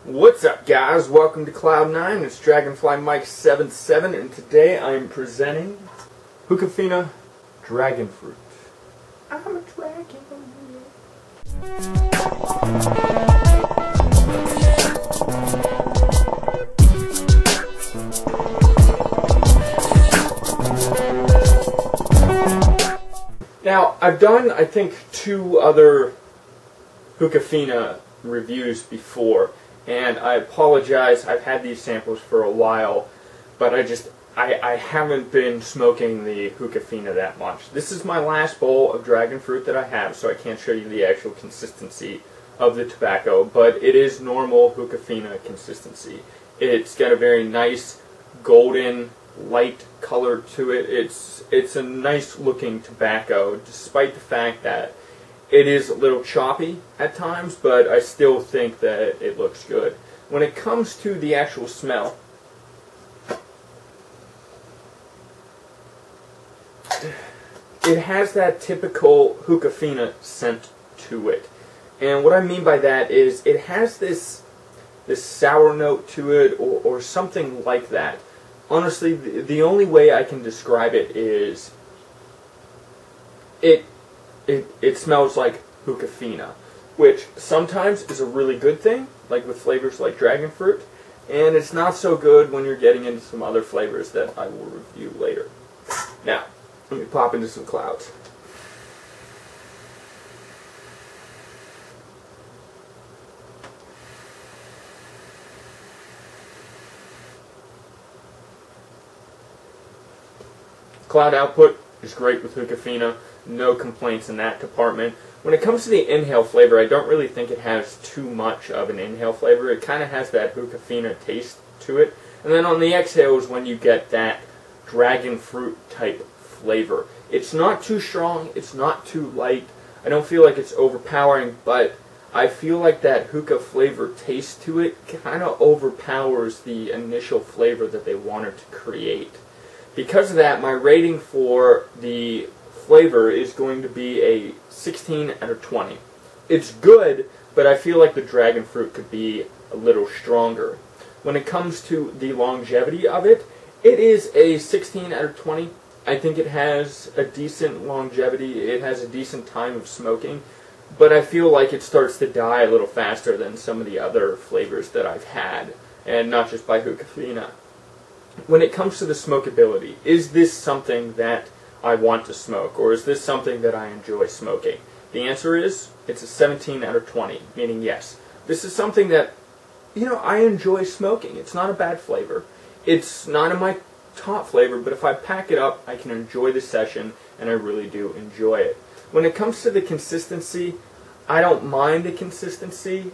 What's up, guys? Welcome to Cloud9. It's Dragonfly Mike 77, and today I'm presenting HookaFina Dragon Fruit. I'm a dragon. Now, I've done, I think, 2 other HookaFina reviews before. And I apologize, I've had these samples for a while, but I haven't been smoking the HookaFina that much. This is my last bowl of dragon fruit that I have, so I can't show you the actual consistency of the tobacco, but it is normal HookaFina consistency. It's got a very nice golden light color to it. It's a nice looking tobacco, despite the fact that it is a little choppy at times, but I still think that it looks good. When it comes to the actual smell, it has that typical HookaFina scent to it. And what I mean by that is it has this sour note to it, or something like that. Honestly, the only way I can describe it is it smells like HookaFina, which sometimes is a really good thing, like with flavors like dragon fruit, and it's not so good when you're getting into some other flavors that I will review later. Now, let me pop into some clouds. Cloud output is great with HookaFina. No complaints in that department. When it comes to the inhale flavor, I don't really think it has too much of an inhale flavor. It kind of has that HookaFina taste to it. And then on the exhale is when you get that dragon fruit type flavor. It's not too strong. It's not too light. I don't feel like it's overpowering, but I feel like that hookah flavor taste to it kind of overpowers the initial flavor that they wanted to create. Because of that, my rating for the flavor is going to be a 16 out of 20. It's good, but I feel like the dragon fruit could be a little stronger. When it comes to the longevity of it, it is a 16 out of 20. I think it has a decent longevity. It has a decent time of smoking, but I feel like it starts to die a little faster than some of the other flavors that I've had, and not just by HookaFina. When it comes to the smokability, is this something that I want to smoke, or is this something that I enjoy smoking? The answer is, it's a 17 out of 20, meaning yes. This is something that, I enjoy smoking. It's not a bad flavor. It's not in my top flavor, but if I pack it up, I can enjoy the session, and I really do enjoy it. When it comes to the consistency, I don't mind the consistency,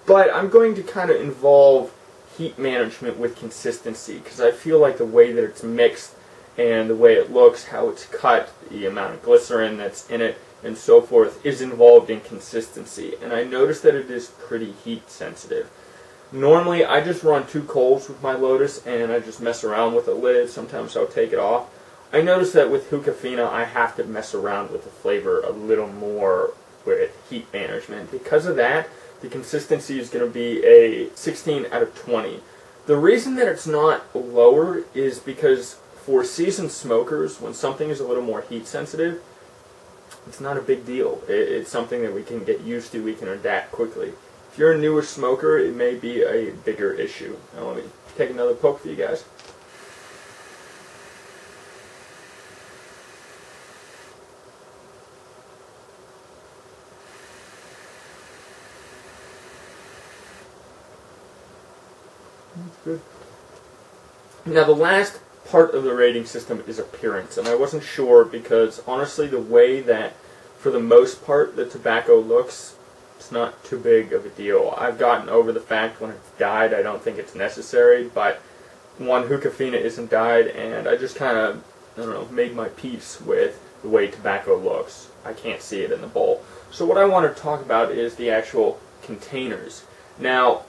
but I'm going to kind of involve heat management with consistency, because I feel like the way that it's mixed and the way it looks, how it's cut, the amount of glycerin that's in it, and so forth, is involved in consistency. And I noticed that it is pretty heat sensitive. Normally, I just run 2 coals with my Lotus, and I just mess around with the lid. Sometimes I'll take it off. I noticed that with HookaFina, I have to mess around with the flavor a little more with heat management. Because of that, the consistency is going to be a 16 out of 20. The reason that it's not lower is because for seasoned smokers, when something is a little more heat sensitive, it's not a big deal. It's something that we can get used to, we can adapt quickly. If you're a newer smoker, it may be a bigger issue. Now let me take another poke for you guys. That's good. Now the last part of the rating system is appearance, and I wasn't sure because honestly the way that for the most part the tobacco looks, it's not too big of a deal. I've gotten over the fact when it's dyed I don't think it's necessary, but one, HookaFina isn't dyed, and I just kind of, made my peace with the way tobacco looks. I can't see it in the bowl. So what I want to talk about is the actual containers. Now,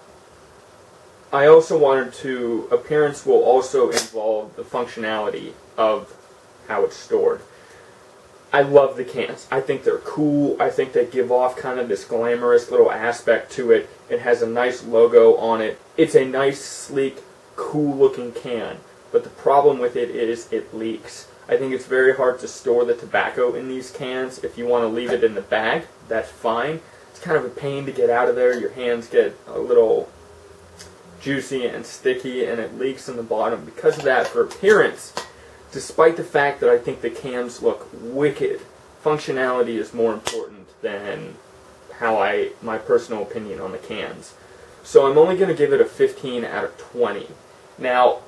I also wanted to, appearance will also involve the functionality of how it's stored. I love the cans. I think they're cool. I think they give off kind of this glamorous little aspect to it. It has a nice logo on it. It's a nice, sleek, cool-looking can. But the problem with it is it leaks. I think it's very hard to store the tobacco in these cans. If you want to leave it in the bag, that's fine. It's kind of a pain to get out of there. Your hands get a little juicy and sticky, and it leaks in the bottom. Because of that, for appearance, despite the fact that I think the cans look wicked, functionality is more important than my personal opinion on the cans. So I'm only going to give it a 15 out of 20. Now,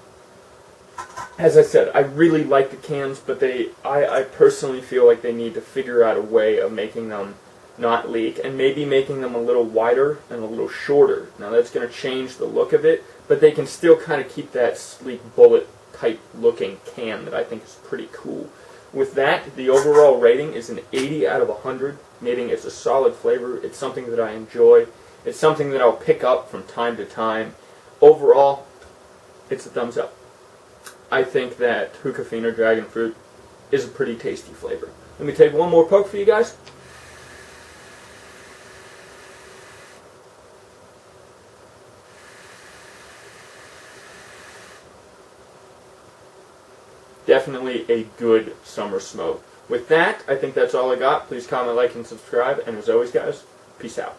as I said, I really like the cans, but I personally feel like they need to figure out a way of making them not leak, and maybe making them a little wider and a little shorter. Now that's going to change the look of it, but they can still kind of keep that sleek bullet type looking can that I think is pretty cool. With that, the overall rating is an 80 out of 100, meaning it's a solid flavor. It's something that I enjoy. It's something that I'll pick up from time to time. Overall, it's a thumbs up. I think that HookaFina Dragon Fruit is a pretty tasty flavor. Let me take one more poke for you guys. Definitely a good summer smoke. With that, I think that's all I got. Please comment, like, and subscribe. And as always, guys, peace out.